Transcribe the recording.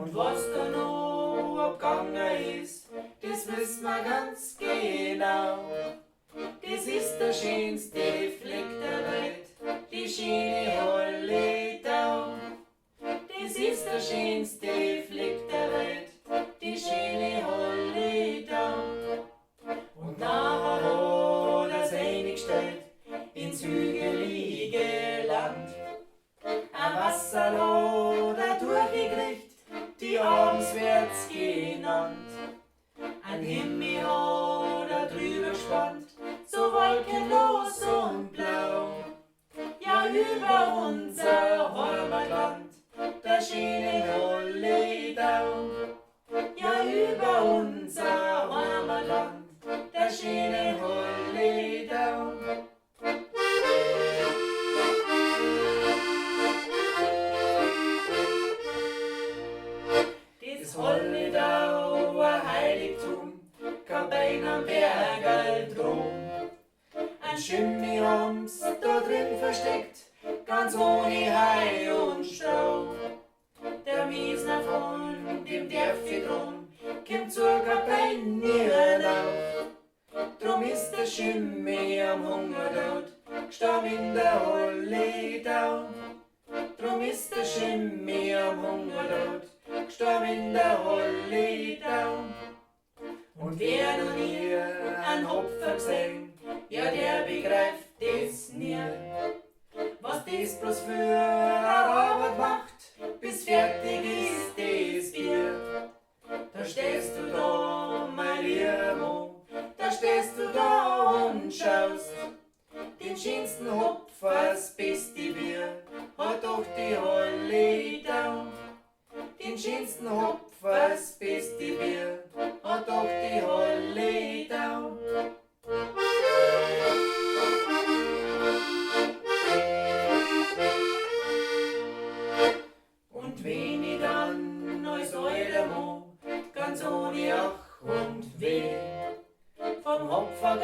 Und was da noch abgegangen ist, das wissen wir ganz genau. Das ist der schönste Fleck der Welt, die schöne Halledau. Das ist der schönste Fleck der Welt, die schöne Halledau. Und nachher hat er's eingestellt ins hügelige Land. Ein Wasserloh da durchgekriegt, die Abenswärts genannt. Ein Himmel hat er drüber gespannt, so wolkenlos und blau. Ja, über unser Heimatland, der schöne Halledau. Ja, über unser Heimatland, der schöne Halledau. Das Halledauer Heiligtum kann beinahe Bergerl drum. Ein Schimmi haben's da drin versteckt, ganz ohne Hai und Stroh. Der Miesner von dem Dörfli drum kommt zur Kapelle nie hinauf. Drum ist der Schimmi am Hungertod gestorben in der Halledau. Drum ist der Schimmi am Hungertod gestorben in der Halledau. Und wer noch nie einen Hopfer gesehen, ja der begreift das nie. Was das bloß für eine Arbeit macht, bis fertig ist das Bier. Da stehst du da, mein Lieber, da stehst du da und schaust. Den schönsten Hopfer, das beste Bier, hat doch die Halledau. Den schönsten Hopfer, das beste Bier, hat doch die Halledau. Und wenn ich dann als alter Mann, ganz ohne Ach und Weh, vom Hopfer